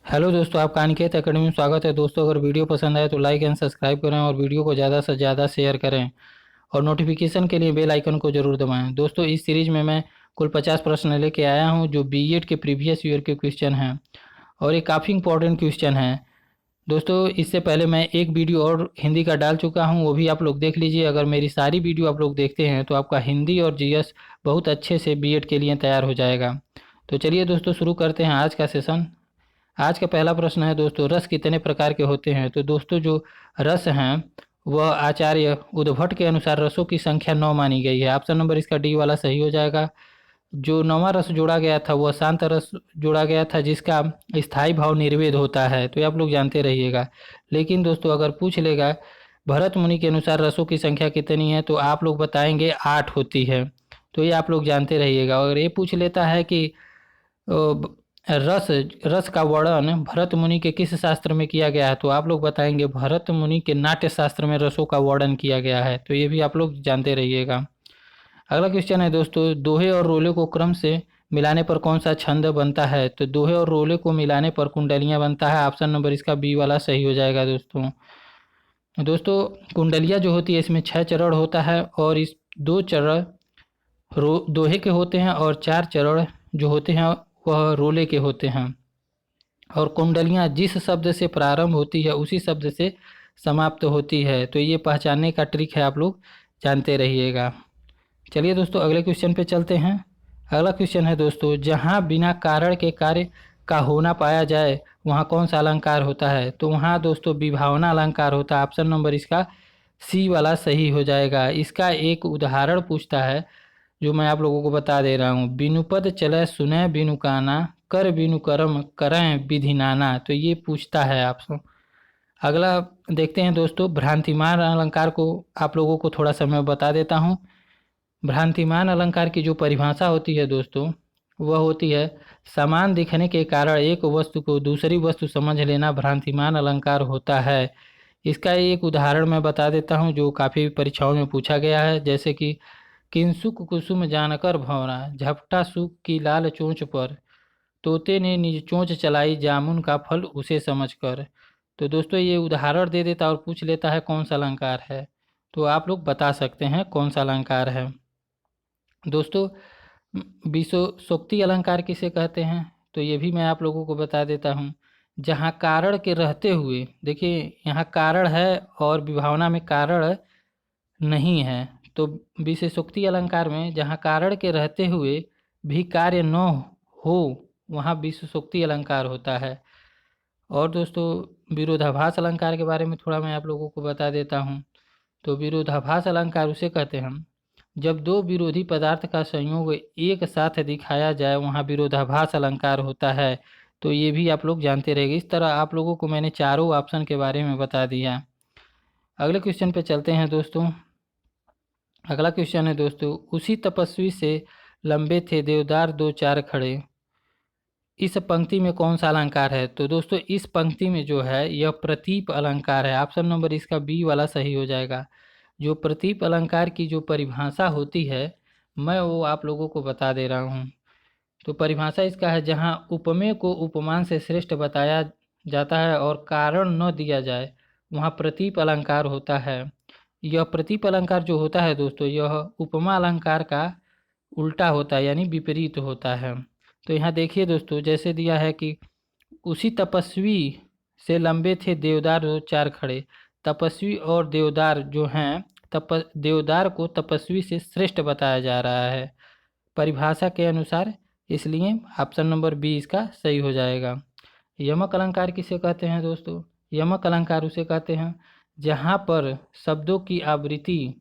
Hello दोस्तों, आपका Aniket academy में स्वागत है। दोस्तों, अगर वीडियो पसंद आए तो लाइक एंड सब्सक्राइब करें और वीडियो को ज़्यादा से ज़्यादा शेयर करें और नोटिफिकेशन के लिए बेल आइकन को जरूर दबाएं। दोस्तों, इस सीरीज में मैं कुल 50 प्रश्न लेके आया हूं जो बीएड के प्रीवियस ईयर के क्वेश्चन हैं और ये काफ़ी इंपॉर्टेंट क्वेश्चन हैं। दोस्तों, इससे पहले मैं एक वीडियो और हिंदी का डाल चुका हूं, वो भी आप लोग देख लीजिए। अगर मेरी सारी वीडियो आप लोग देखते हैं तो आपका हिंदी और जीएस बहुत अच्छे से बीएड के लिए तैयार हो जाएगा। तो चलिए दोस्तों, शुरू करते हैं आज का सेशन। आज का पहला प्रश्न है दोस्तों, रस कितने प्रकार के होते हैं? तो दोस्तों, जो रस हैं वह आचार्य उद्भट के अनुसार रसों की संख्या 9 मानी गई है। ऑप्शन नंबर इसका डी वाला सही हो जाएगा। जो नौवां रस जोड़ा गया था वह शांत रस जोड़ा गया था, जिसका स्थायी भाव निर्वेद होता है। तो ये आप लोग जानते रहिएगा। लेकिन दोस्तों, अगर पूछ लेगा भरत मुनि के अनुसार रसों की संख्या कितनी है, तो आप लोग बताएंगे 8 होती है। तो ये आप लोग जानते रहिएगा। और ये पूछ लेता है कि रस रस का वर्णन भरत मुनि के किस शास्त्र में किया गया है, तो आप लोग बताएंगे भरत मुनि के नाट्य शास्त्र में रसों का वर्णन किया गया है। तो ये भी आप लोग जानते रहिएगा। अगला क्वेश्चन है दोस्तों, दोहे और रोले को क्रम से मिलाने पर कौन सा छंद बनता है? तो दोहे और रोले को मिलाने पर कुंडलियां बनता है। ऑप्शन नंबर इसका बी वाला सही हो जाएगा। दोस्तों दोस्तों कुंडलियां जो होती है इसमें 6 चरण होता है और इस 2 चरण दोहे के होते हैं और 4 चरण जो होते हैं वह रोले के होते हैं। और कुंडलियां जिस शब्द से प्रारंभ होती है उसी शब्द से समाप्त होती है। तो ये पहचानने का ट्रिक है, आप लोग जानते रहिएगा। चलिए दोस्तों, अगले क्वेश्चन पे चलते हैं। अगला क्वेश्चन है दोस्तों, जहाँ बिना कारण के कार्य का होना पाया जाए वहाँ कौन सा अलंकार होता है? तो वहाँ दोस्तों विभावना अलंकार होता है। ऑप्शन नंबर इसका सी वाला सही हो जाएगा। इसका एक उदाहरण पूछता है जो मैं आप लोगों को बता दे रहा हूँ। बिनु पद चले सुने बिनु काना, कर बिनु कर्म करें विधि नाना। तो ये पूछता है आपसे। अगला देखते हैं दोस्तों, भ्रांतिमान अलंकार को आप लोगों को थोड़ा सा मैं बता देता हूँ। भ्रांतिमान अलंकार की जो परिभाषा होती है दोस्तों, वह होती है समान दिखने के कारण एक वस्तु को दूसरी वस्तु समझ लेना भ्रांतिमान अलंकार होता है। इसका एक उदाहरण मैं बता देता हूँ जो काफ़ी परीक्षाओं में पूछा गया है। जैसे कि किंसुक कुसुम जानकर भंवरा, झपटा सूख की लाल चोंच पर, तोते ने निज चोंच चलाई जामुन का फल उसे समझकर। तो दोस्तों, ये उदाहरण दे देता और पूछ लेता है कौन सा अलंकार है। तो आप लोग बता सकते हैं कौन सा अलंकार है। दोस्तों, विशेषोक्ति अलंकार किसे कहते हैं? तो ये भी मैं आप लोगों को बता देता हूँ। जहाँ कारण के रहते हुए, देखिए यहाँ कारण है और विभावना में कारण नहीं है। तो विशेषोक्ति अलंकार में जहाँ कारण के रहते हुए भी कार्य न हो वहाँ विशेषोक्ति अलंकार होता है। और दोस्तों, विरोधाभास अलंकार के बारे में थोड़ा मैं आप लोगों को बता देता हूँ। तो विरोधाभास अलंकार उसे कहते हैं जब दो विरोधी पदार्थ का संयोग एक साथ दिखाया जाए वहाँ विरोधाभास अलंकार होता है। तो ये भी आप लोग जानते रहेंगे। इस तरह आप लोगों को मैंने चारों ऑप्शन के बारे में बता दिया। अगले क्वेश्चन पे चलते हैं दोस्तों। अगला क्वेश्चन है दोस्तों, उसी तपस्वी से लंबे थे देवदार दो चार खड़े, इस पंक्ति में कौन सा अलंकार है? तो दोस्तों, इस पंक्ति में जो है यह प्रतीप अलंकार है। ऑप्शन नंबर इसका बी वाला सही हो जाएगा। जो प्रतीप अलंकार की जो परिभाषा होती है मैं वो आप लोगों को बता दे रहा हूँ। तो परिभाषा इसका है, जहाँ उपमेय को उपमान से श्रेष्ठ बताया जाता है और कारण न दिया जाए वहाँ प्रतीप अलंकार होता है। यह प्रतीप अलंकार जो होता है दोस्तों, यह उपमा अलंकार का उल्टा होता है, यानी विपरीत होता है। तो यहाँ देखिए दोस्तों, जैसे दिया है कि उसी तपस्वी से लंबे थे देवदार दो चार खड़े। तपस्वी और देवदार जो हैं, देवदार को तपस्वी से श्रेष्ठ बताया जा रहा है परिभाषा के अनुसार, इसलिए ऑप्शन नंबर बी इसका सही हो जाएगा। यमक अलंकार किसे कहते हैं दोस्तों? यमक अलंकार उसे कहते हैं जहाँ पर शब्दों की आवृत्ति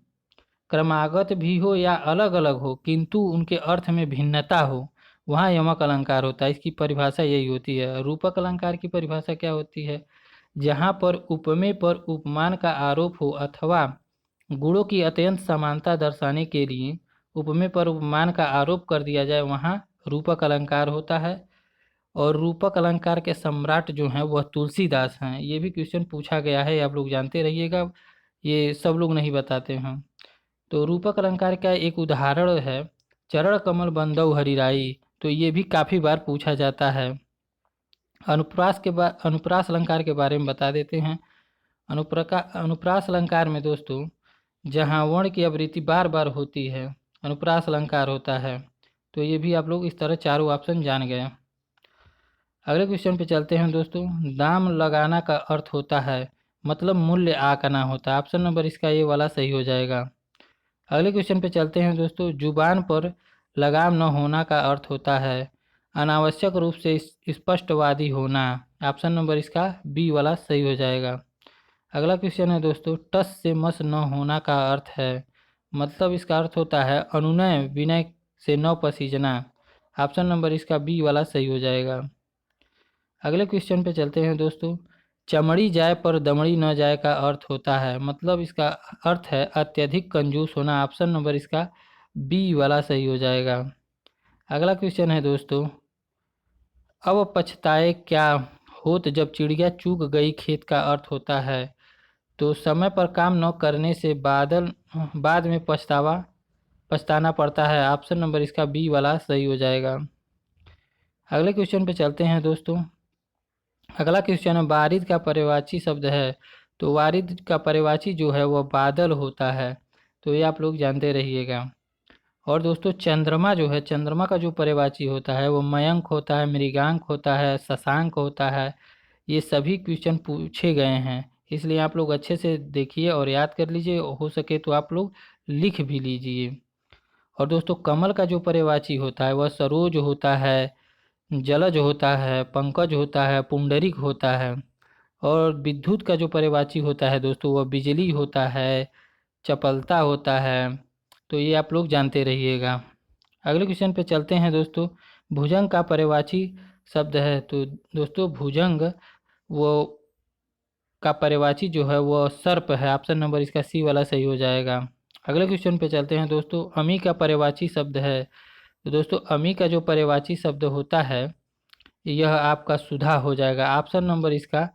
क्रमागत भी हो या अलग अलग हो किंतु उनके अर्थ में भिन्नता हो, वहाँ यमक अलंकार होता है। इसकी परिभाषा यही होती है। रूपक अलंकार की परिभाषा क्या होती है? जहाँ पर उपमेय पर उपमान का आरोप हो अथवा गुणों की अत्यंत समानता दर्शाने के लिए उपमेय पर उपमान का आरोप कर दिया जाए वहाँ रूपक अलंकार होता है। और रूपक अलंकार के सम्राट जो हैं वह तुलसीदास हैं। ये भी क्वेश्चन पूछा गया है, आप लोग जानते रहिएगा, ये सब लोग नहीं बताते हैं। तो रूपक अलंकार का एक उदाहरण है चरण कमल बंदौ हरिराई। तो ये भी काफ़ी बार पूछा जाता है। अनुप्रास अलंकार के बारे में बता देते हैं। अनुप्रास अलंकार में दोस्तों जहाँ वर्ण की आवृत्ति बार बार होती है अनुप्रास अलंकार होता है। तो ये भी आप लोग इस तरह चारों ऑप्शन जान गए। अगले क्वेश्चन पे चलते हैं दोस्तों। दाम लगाना का अर्थ होता है मतलब मूल्य आंकना होता है। ऑप्शन नंबर इसका ये वाला सही हो जाएगा। अगले क्वेश्चन पे चलते हैं दोस्तों। जुबान पर लगाम न होना का अर्थ होता है अनावश्यक रूप से स्पष्टवादी होना। ऑप्शन नंबर इसका बी वाला सही हो जाएगा। अगला क्वेश्चन है दोस्तों। टस से मस न होना का अर्थ है मतलब इसका अर्थ होता है अनुनय विनय से न पसीजना। ऑप्शन नंबर इसका बी वाला सही हो जाएगा। अगले क्वेश्चन पे चलते हैं दोस्तों। चमड़ी जाए पर दमड़ी न जाए का अर्थ होता है मतलब इसका अर्थ है अत्यधिक कंजूस होना। ऑप्शन नंबर इसका बी वाला सही हो जाएगा। अगला क्वेश्चन है दोस्तों। अब पछताए क्या होत जब चिड़िया चूक गई खेत का अर्थ होता है तो समय पर काम न करने से बाद में पछताना पड़ता है। ऑप्शन नंबर इसका बी वाला सही हो जाएगा। अगले क्वेश्चन पे चलते हैं दोस्तों। अगला क्वेश्चन है वारिद का पर्यायवाची शब्द है तो वारिद का पर्यायवाची जो है वह बादल होता है। तो ये आप लोग जानते रहिएगा। और दोस्तों चंद्रमा जो है चंद्रमा का जो पर्यायवाची होता है वो मयंक होता है मृगांक होता है शशांक होता है। ये सभी क्वेश्चन पूछे गए हैं इसलिए आप लोग अच्छे से देखिए और याद कर लीजिए। हो सके तो आप लोग लिख भी लीजिए। और दोस्तों कमल का जो पर्यायवाची होता है वह सरोज होता है जलज होता है पंकज होता है पुंडरीक होता है। और विद्युत का जो पर्यायवाची होता है दोस्तों वह बिजली होता है चपलता होता है। तो ये आप लोग जानते रहिएगा। अगले क्वेश्चन पे चलते हैं दोस्तों। भुजंग का पर्यायवाची शब्द है तो दोस्तों भुजंग वो का पर्यायवाची जो है वो सर्प है। ऑप्शन नंबर इसका सी वाला सही हो जाएगा। अगले क्वेश्चन पे चलते हैं दोस्तों। अमी का पर्यायवाची शब्द है तो दोस्तों अमी का जो पर्यायवाची शब्द होता है यह आपका सुधा हो जाएगा। ऑप्शन नंबर इसका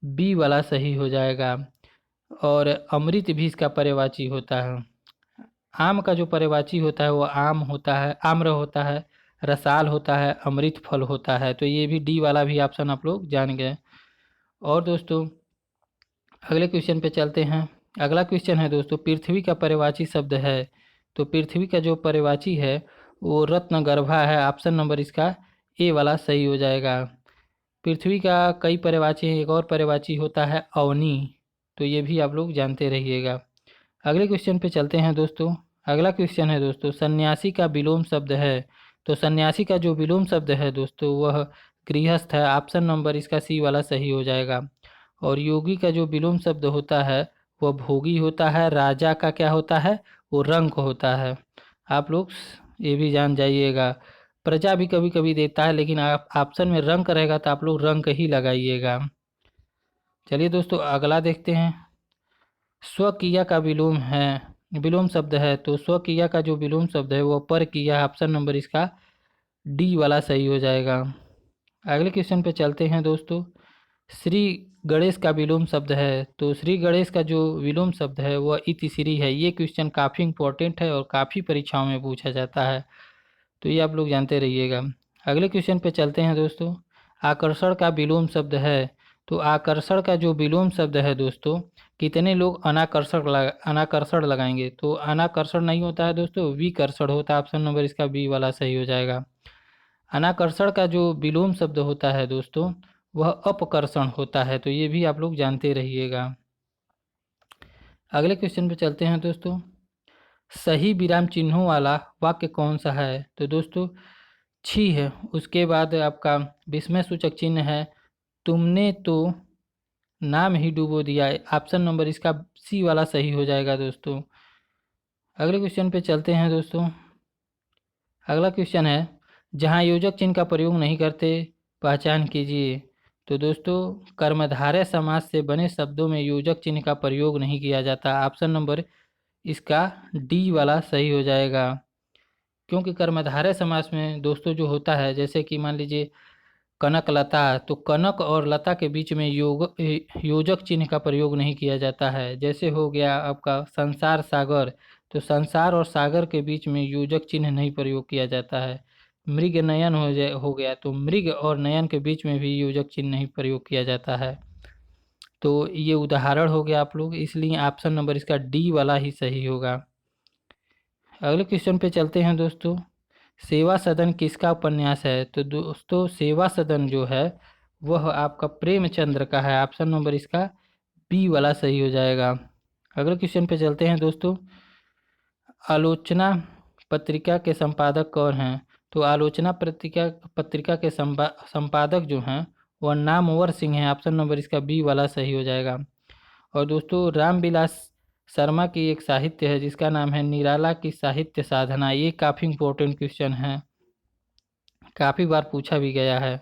बी वाला सही हो जाएगा। और अमृत भी इसका पर्यायवाची होता है। आम का जो पर्यायवाची होता है वो आम होता है आम्र होता है रसाल होता है अमृत फल होता है। तो ये भी डी वाला भी ऑप्शन आप लोग जान गए। और दोस्तों अगले क्वेश्चन पे चलते हैं। अगला क्वेश्चन है दोस्तों। पृथ्वी का पर्यायवाची शब्द है तो पृथ्वी का जो पर्यायवाची है वो रत्न गर्भा है। ऑप्शन नंबर इसका ए वाला सही हो जाएगा। पृथ्वी का कई पर्यायवाची हैं। एक और पर्यायवाची होता है अवनी। तो ये भी आप लोग जानते रहिएगा। अगले क्वेश्चन पे चलते हैं दोस्तों। अगला क्वेश्चन है दोस्तों। सन्यासी का विलोम शब्द है तो सन्यासी का जो विलोम शब्द है दोस्तों वह गृहस्थ है। ऑप्शन नंबर इसका सी वाला सही हो जाएगा। और योगी का जो विलोम शब्द होता है वह भोगी होता है। राजा का क्या होता है वो रंक होता है। आप लोग ये भी जान जाइएगा। प्रजा भी कभी कभी देता है लेकिन आप ऑप्शन में रंक रहेगा तो आप लोग रंक ही लगाइएगा। चलिए दोस्तों अगला देखते हैं। स्वकिया का विलोम शब्द है तो स्वकिया का जो विलोम शब्द है वो पर किया। ऑप्शन नंबर इसका डी वाला सही हो जाएगा। अगले क्वेश्चन पे चलते हैं दोस्तों। श्री गणेश का विलोम शब्द है तो श्री गणेश का जो विलोम शब्द है वह इति श्री है। ये क्वेश्चन काफ़ी इंपॉर्टेंट है और काफ़ी परीक्षाओं में पूछा जाता है तो ये आप लोग जानते रहिएगा। अगले क्वेश्चन पे चलते हैं दोस्तों। आकर्षण का विलोम शब्द है तो आकर्षण का जो विलोम शब्द है दोस्तों कितने लोग अनाकर्षण लगाएंगे तो अनाकर्षण नहीं होता है दोस्तों विकर्षण होता है। ऑप्शन नंबर इसका बी वाला सही हो जाएगा। अनाकर्षण का जो विलोम शब्द होता है दोस्तों वह अपकर्षण होता है। तो ये भी आप लोग जानते रहिएगा। अगले क्वेश्चन पे चलते हैं दोस्तों। सही विराम चिन्हों वाला वाक्य कौन सा है तो दोस्तों छी है। उसके बाद आपका विस्मय सूचक चिन्ह है तुमने तो नाम ही डुबो दिया है। ऑप्शन नंबर इसका सी वाला सही हो जाएगा दोस्तों। अगले क्वेश्चन पे चलते हैं दोस्तों। अगला क्वेश्चन है जहाँ योजक चिन्ह का प्रयोग नहीं करते पहचान कीजिए। तो दोस्तों कर्मधारय समास से बने शब्दों में योजक चिन्ह का प्रयोग नहीं किया जाता। ऑप्शन नंबर इसका डी वाला सही हो जाएगा। क्योंकि कर्मधारय समास में दोस्तों जो होता है जैसे कि मान लीजिए कनक लता तो कनक और लता के बीच में योजक चिन्ह का प्रयोग नहीं किया जाता है। जैसे हो गया आपका संसार सागर तो संसार और सागर के बीच में योजक चिन्ह नहीं प्रयोग किया जाता है। मृग नयन हो गया, तो मृग और नयन के बीच में भी योजक चिन्ह नहीं प्रयोग किया जाता है। तो ये उदाहरण हो गया आप लोग, इसलिए ऑप्शन नंबर इसका डी वाला ही सही होगा। अगले क्वेश्चन पे चलते हैं दोस्तों। सेवा सदन किसका उपन्यास है? तो दोस्तों सेवा सदन जो है वह आपका प्रेमचंद्र का है। ऑप्शन नंबर इसका बी वाला सही हो जाएगा। अगले क्वेश्चन पे चलते हैं दोस्तों। आलोचना पत्रिका के संपादक कौन हैं? तो आलोचना पत्रिका के संपादक जो हैं वह नामवर सिंह हैं। ऑप्शन नंबर इसका बी वाला सही हो जाएगा। और दोस्तों रामविलास शर्मा की एक साहित्य है जिसका नाम है निराला की साहित्य साधना। ये काफ़ी इंपॉर्टेंट क्वेश्चन है, काफ़ी बार पूछा भी गया है।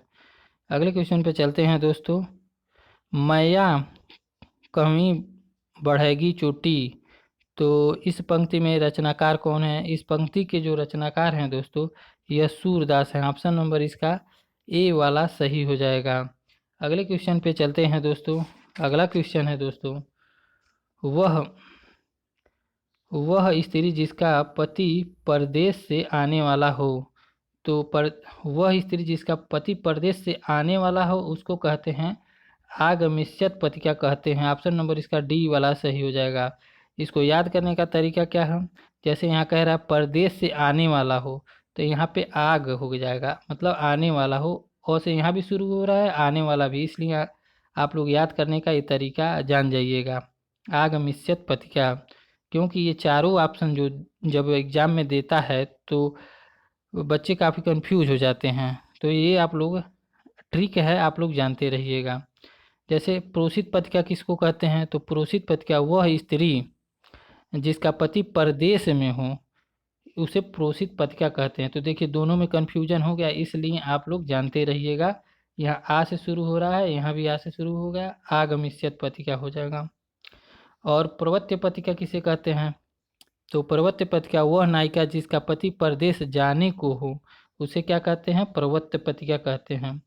अगले क्वेश्चन पे चलते हैं दोस्तों। मैया कहीं बढ़ेगी चोटी, तो इस पंक्ति में रचनाकार कौन है? इस पंक्ति के जो रचनाकार हैं दोस्तों यह सूरदास हैं। ऑप्शन नंबर इसका ए वाला सही हो जाएगा। अगले क्वेश्चन पे चलते हैं दोस्तों। अगला क्वेश्चन है दोस्तों, वह स्त्री जिसका पति परदेश से आने वाला हो, तो वह स्त्री जिसका पति परदेश से आने वाला हो उसको कहते हैं आगमिष्यत पतिका कहते हैं। ऑप्शन नंबर इसका डी वाला सही हो जाएगा। इसको याद करने का तरीका क्या है? जैसे यहाँ कह रहा है परदेश से आने वाला हो, तो यहाँ पे आग हो जाएगा, मतलब आने वाला हो, और से यहाँ भी शुरू हो रहा है आने वाला भी, इसलिए आप लोग याद करने का ये तरीका जान जाइएगा। आगमिष्यत पतिका, क्योंकि ये चारों ऑप्शन जो जब एग्जाम में देता है तो बच्चे काफ़ी कंफ्यूज हो जाते हैं, तो ये आप लोग ट्रिक है, आप लोग जानते रहिएगा। जैसे प्रोसित पतिका किसको कहते हैं? तो प्रोसित पतिका वह स्त्री जिसका पति परदेश में हो उसे प्रोसित पतिका कहते हैं। तो देखिए दोनों में कन्फ्यूजन हो गया, इसलिए आप लोग जानते रहिएगा। यहाँ आ से शुरू हो रहा है, यहाँ भी आ से शुरू हो गया, आगमिष्यत पतिका हो जाएगा। और प्रवृत्ति पतिका किसे कहते हैं? तो प्रवृत्ति पतिका वह नायिका जिसका पति परदेश जाने को हो उसे क्या कहते हैं? प्रवृत्ति पतिका कहते हैं।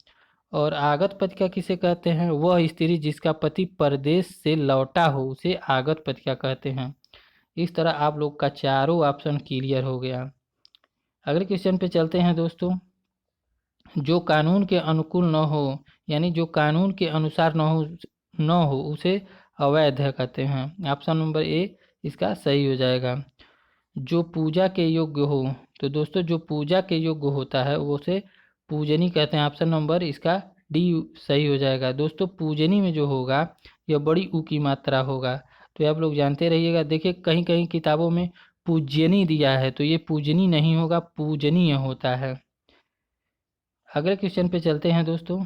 और आगत पतिका किसे कहते हैं? वह स्त्री जिसका पति परदेश से लौटा हो उसे आगत पतिका कहते हैं। इस तरह आप लोग का चारों ऑप्शन क्लियर हो गया। अगले क्वेश्चन पे चलते हैं दोस्तों। जो कानून के अनुकूल न हो, यानी जो कानून के अनुसार न हो उसे अवैध कहते हैं। ऑप्शन नंबर ए इसका सही हो जाएगा। जो पूजा के योग्य हो, तो दोस्तों जो पूजा के योग्य होता है वो उसे पूजनी कहते हैं। ऑप्शन नंबर इसका डी सही हो जाएगा। दोस्तों पूजनी में जो होगा यह बड़ी ऊ की मात्रा होगा, तो आप लोग जानते रहिएगा। देखिए कहीं कहीं किताबों में पूजनी दिया है, तो ये पूजनी नहीं होगा, पूजनीय होता है। अगले क्वेश्चन पे चलते हैं दोस्तों।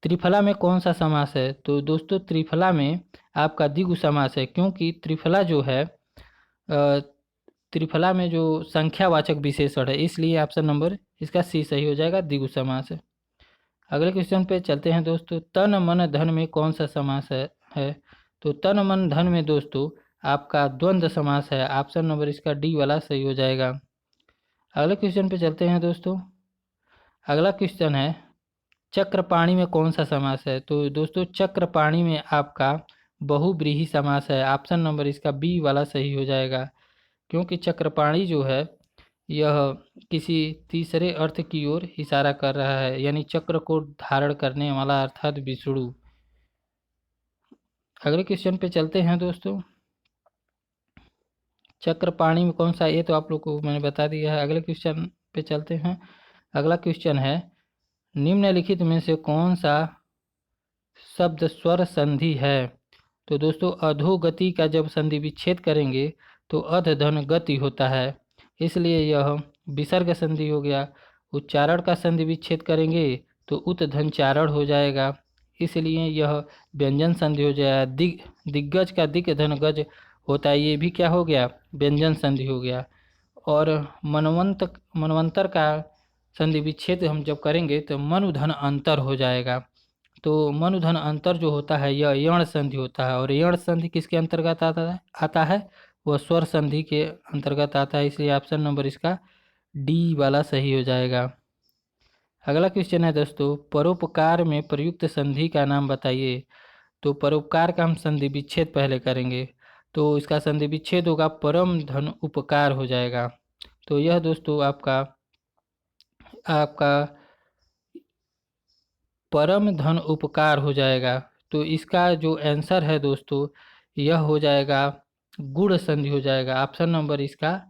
त्रिफला में कौन सा समास है? तो दोस्तों त्रिफला में आपका द्विगु समास है, क्योंकि त्रिफला जो है त्रिफला में जो संख्यावाचक विशेषण है, इसलिए ऑप्शन नंबर इसका सी सही हो जाएगा, द्विगु समास है। अगले क्वेश्चन पे चलते हैं दोस्तों। तन मन धन में कौन सा समास है? तो तन मन धन में दोस्तों आपका द्वंद्व समास है। ऑप्शन नंबर इसका डी वाला सही हो जाएगा। अगले क्वेश्चन पे चलते हैं दोस्तों। अगला क्वेश्चन है चक्रपाणी में कौन सा समास है? तो दोस्तों चक्रपाणी में आपका बहुव्रीहि समास है। ऑप्शन नंबर इसका बी वाला सही हो जाएगा, क्योंकि चक्रपाणी जो है यह किसी तीसरे अर्थ की ओर इशारा कर रहा है, यानी चक्र को धारण करने वाला अर्थात विष्णु। अगले क्वेश्चन पे चलते हैं दोस्तों। चक्रपाणी में कौन सा, ये तो आप लोग को मैंने बता दिया है। अगले क्वेश्चन पे चलते हैं। अगला क्वेश्चन है निम्नलिखित में से कौन सा शब्द स्वर संधि है? तो दोस्तों अधोगति का जब संधि विच्छेद करेंगे तो अध धन गति होता है, इसलिए यह विसर्ग संधि हो गया। उच्चारण का संधि विच्छेद करेंगे तो उत धन चारण हो जाएगा, इसलिए यह व्यंजन संधि हो जाएगा। दिग्गज का दिग धन गज होता है, ये भी क्या हो गया? व्यंजन संधि हो गया। और मनवंतर का संधि विच्छेद हम जब करेंगे तो मनुधन अंतर हो जाएगा। तो मनुधन अंतर जो होता है यह यण संधि होता है, और यण संधि किसके अंतर्गत आता है? वह स्वर संधि के अंतर्गत आता है, इसलिए ऑप्शन नंबर इसका डी वाला सही हो जाएगा। अगला क्वेश्चन है दोस्तों परोपकार में प्रयुक्त संधि का नाम बताइए। तो परोपकार का हम संधि विच्छेद पहले करेंगे, तो इसका संधि विच्छेद होगा परम धन उपकार हो जाएगा। तो यह दोस्तों आपका आपका परम धन उपकार हो जाएगा। तो इसका जो आंसर है दोस्तों, यह हो जाएगा गुण संधि हो जाएगा। ऑप्शन नंबर इसका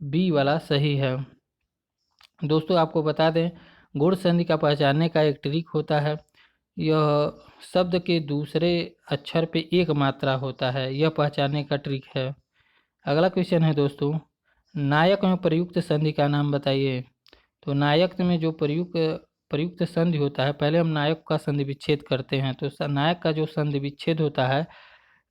बी वाला सही है। दोस्तों आपको बता दें, गुण संधि का पहचानने का एक ट्रिक होता है। यह शब्द के दूसरे अक्षर पे एक मात्रा होता है, यह पहचानने का ट्रिक है। अगला क्वेश्चन है दोस्तों, नायक में प्रयुक्त संधि का नाम बताइए। तो नायक में जो प्रयुक्त प्रयुक्त संधि होता है, पहले हम नायक का संधि विच्छेद करते हैं। तो नायक का जो संधि विच्छेद होता है,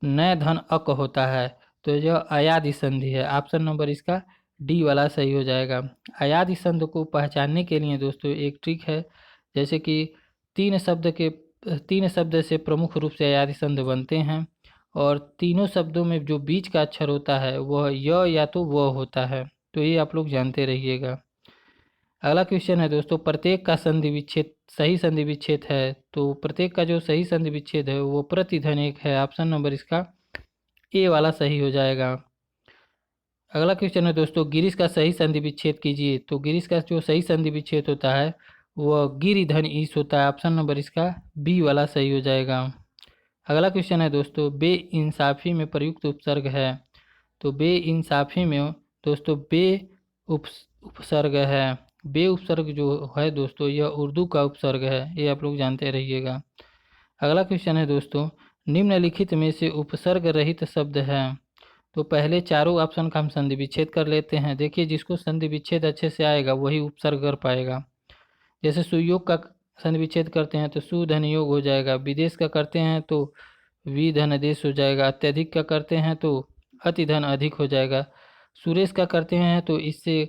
नय धन अक होता है, तो यह अयादि संधि है। ऑप्शन नंबर इसका डी वाला सही हो जाएगा। अयादि संधि को पहचानने के लिए दोस्तों एक ट्रिक है, जैसे कि तीन शब्द से प्रमुख रूप से अयादि संधि बनते हैं, और तीनों शब्दों में जो बीच का अक्षर होता है वह य या तो व होता है। तो ये आप लोग जानते रहिएगा। अगला क्वेश्चन है दोस्तों, प्रत्येक का संधि विच्छेद सही संधि विच्छेद है। तो प्रत्येक का जो सही संधि विच्छेद है वो प्रतिधन एक है। ऑप्शन नंबर इसका ए वाला सही हो जाएगा। अगला क्वेश्चन है दोस्तों, गिरीश का सही संधि विच्छेद कीजिए। तो गिरीश का जो सही संधि विच्छेद होता है वह गिरिधन ईश होता है। ऑप्शन नंबर इसका बी वाला सही हो जाएगा। अगला क्वेश्चन है दोस्तों, बेइंसाफी में प्रयुक्त उपसर्ग है। तो बेइंसाफी में दोस्तों बे उपसर्ग है। बे उपसर्ग जो है दोस्तों, यह उर्दू का उपसर्ग है, ये आप लोग जानते रहिएगा। अगला क्वेश्चन है दोस्तों, निम्नलिखित में से उपसर्ग रहित शब्द है। तो पहले चारों ऑप्शन का हम संधि विच्छेद कर लेते हैं। देखिए, जिसको संधि विच्छेद अच्छे से आएगा वही उपसर्ग कर पाएगा। जैसे सुयोग का संधि विच्छेद करते हैं तो सु धन योग हो जाएगा। विदेश का करते हैं तो वि धन देश हो जाएगा। अत्यधिक का करते हैं तो अति धन अधिक हो जाएगा। सुरेश का करते हैं तो इससे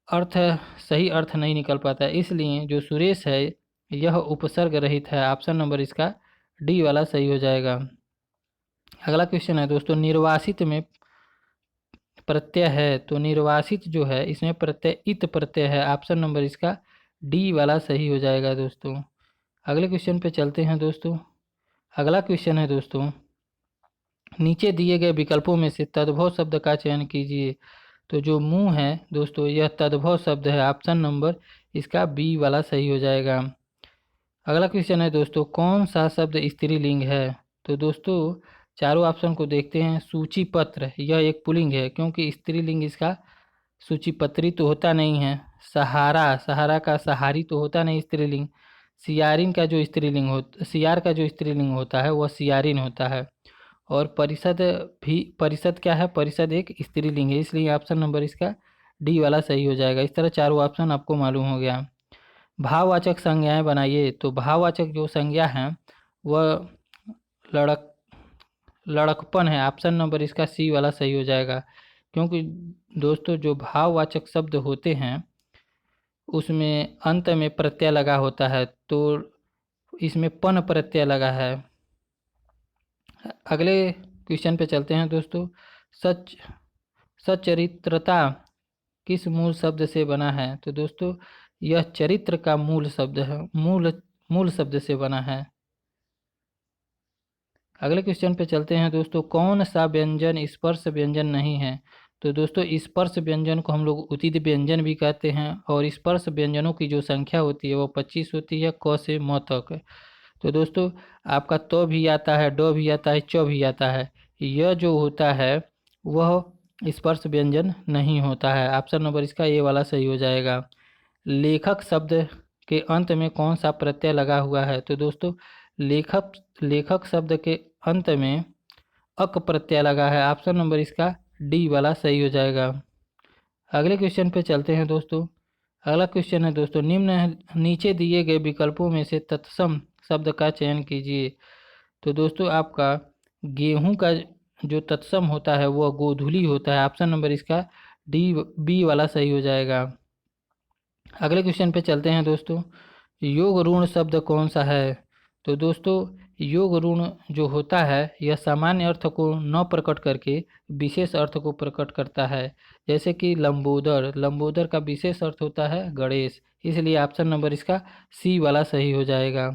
अर्थ सही अर्थ नहीं निकल पाता है, इसलिए जो सुरेश है यह उपसर्ग रहित है। ऑप्शन नंबर इसका डी वाला सही हो जाएगा। अगला क्वेश्चन है दोस्तों, निर्वासित में प्रत्यय है। तो निर्वासित जो है इसमें प्रत्यय इत प्रत्यय है। ऑप्शन नंबर इसका डी वाला सही हो जाएगा दोस्तों। अगले क्वेश्चन पे चलते हैं दोस्तों। अगला क्वेश्चन है दोस्तों, नीचे दिए गए विकल्पों में से तद्भव शब्द का चयन कीजिए। तो जो मुंह है दोस्तों, यह तद्भव शब्द है। ऑप्शन नंबर इसका बी वाला सही हो जाएगा। अगला क्वेश्चन है दोस्तों, कौन सा शब्द स्त्रीलिंग है। तो दोस्तों चारों ऑप्शन को देखते हैं। सूचीपत्र यह एक पुल्लिंग है, क्योंकि स्त्रीलिंग इसका सूचीपत्री तो होता नहीं है। सहारा सहारा का सहारी तो होता नहीं स्त्रीलिंग। सियारिन का जो स्त्रीलिंग हो सियार का जो स्त्रीलिंग होता है वह सियारिन होता है। और परिषद भी, परिषद क्या है, परिषद एक स्त्रीलिंग है, इसलिए ऑप्शन नंबर इसका डी वाला सही हो जाएगा। इस तरह चारों ऑप्शन आपको मालूम हो गया। भाववाचक संज्ञाएं बनाइए। तो भाववाचक जो संज्ञा है वह लड़क लड़कपन है। ऑप्शन नंबर इसका सी वाला सही हो जाएगा, क्योंकि दोस्तों जो भाववाचक शब्द होते हैं उसमें अंत में प्रत्यय लगा होता है, तो इसमें पन प्रत्यय लगा है। अगले क्वेश्चन पे चलते हैं दोस्तों। सच सचरित्रता किस मूल शब्द से बना है। तो दोस्तों यह चरित्र का मूल शब्द है, मूल शब्द से बना है। अगले क्वेश्चन पे चलते हैं दोस्तों, कौन सा व्यंजन स्पर्श व्यंजन नहीं है। तो दोस्तों स्पर्श व्यंजन को हम लोग उचित व्यंजन भी कहते हैं, और स्पर्श व्यंजनों की जो संख्या होती है वो 25 होती है, क से म तक। तो दोस्तों आपका तो भी आता है, डो भी आता है, च भी आता है। यह जो होता है वह स्पर्श व्यंजन नहीं होता है। ऑप्शन नंबर इसका ए वाला सही हो जाएगा। लेखक शब्द के अंत में कौन सा प्रत्यय लगा हुआ है। तो दोस्तों लेखक लेखक शब्द के अंत में अक प्रत्यय लगा है। ऑप्शन नंबर इसका डी वाला सही हो जाएगा। अगले क्वेश्चन पे चलते हैं दोस्तों। अगला क्वेश्चन है दोस्तों, नीचे दिए गए विकल्पों में से तत्सम शब्द का चयन कीजिए। तो दोस्तों आपका गेहूं का जो तत्सम होता है वह गोधुली होता है। ऑप्शन नंबर इसका डी बी वाला सही हो जाएगा। अगले क्वेश्चन पे चलते हैं दोस्तों, योग ऋण शब्द कौन सा है। तो दोस्तों योग ऋण जो होता है यह सामान्य अर्थ को न प्रकट करके विशेष अर्थ को प्रकट करता है। जैसे कि लंबोदर, लंबोदर का विशेष अर्थ होता है गणेश, इसलिए ऑप्शन नंबर इसका सी वाला सही हो जाएगा।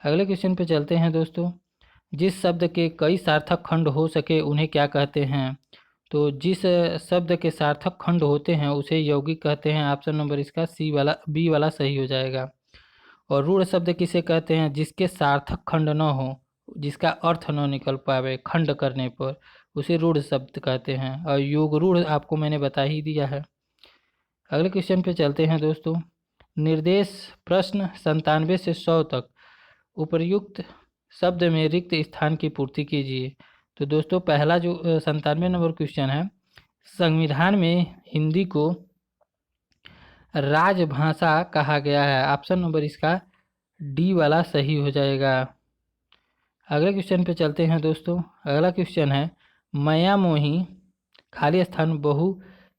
अगले क्वेश्चन पे चलते हैं दोस्तों, जिस शब्द के कई सार्थक खंड हो सके उन्हें क्या कहते हैं। तो जिस शब्द के सार्थक खंड होते हैं उसे यौगिक कहते हैं। ऑप्शन नंबर इसका सी वाला, बी वाला सही हो जाएगा। और रूढ़ शब्द किसे कहते हैं? जिसके सार्थक खंड न हो, जिसका अर्थ न निकल पावे खंड करने पर, उसे रूढ़ शब्द कहते हैं। और योग रूढ़ आपको मैंने बता ही दिया है। अगले क्वेश्चन पे चलते हैं दोस्तों। निर्देश प्रश्न 97 से 100 तक उपर्युक्त शब्द में रिक्त स्थान की पूर्ति कीजिए। तो दोस्तों पहला जो 97 नंबर क्वेश्चन है, संविधान में हिंदी को राजभाषा कहा गया है। ऑप्शन नंबर इसका डी वाला सही हो जाएगा। अगले क्वेश्चन पे चलते हैं दोस्तों। अगला क्वेश्चन है, मया मोही खाली स्थान बहु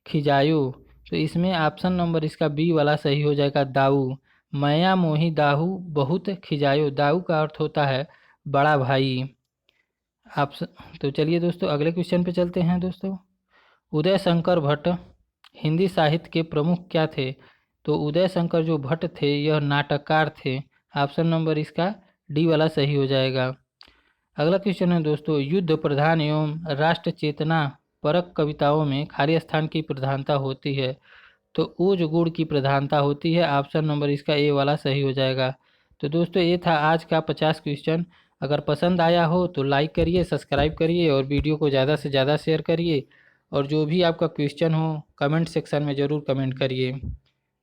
खिजायो। तो इसमें ऑप्शन नंबर इसका बी वाला सही हो जाएगा, दाऊ। मया मोही दाहू बहुत खिजायो, दाऊ का अर्थ होता है बड़ा भाई। ऑप्शन, तो चलिए दोस्तों अगले क्वेश्चन पे चलते हैं दोस्तों। उदय शंकर भट्ट हिंदी साहित्य के प्रमुख क्या थे? तो उदय शंकर जो भट्ट थे यह नाटककार थे। ऑप्शन नंबर इसका डी वाला सही हो जाएगा। अगला क्वेश्चन है दोस्तों, युद्ध प्रधान एवं राष्ट्र चेतना परक कविताओं में खाली स्थान की प्रधानता होती है। तो ओज गुण की प्रधानता होती है। ऑप्शन नंबर इसका ए वाला सही हो जाएगा। तो दोस्तों ये था आज का 50 क्वेश्चन। अगर पसंद आया हो तो लाइक करिए, सब्सक्राइब करिए और वीडियो को ज़्यादा से ज़्यादा शेयर करिए। और जो भी आपका क्वेश्चन हो कमेंट सेक्शन में ज़रूर कमेंट करिए।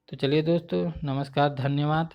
तो चलिए दोस्तों, नमस्कार, धन्यवाद।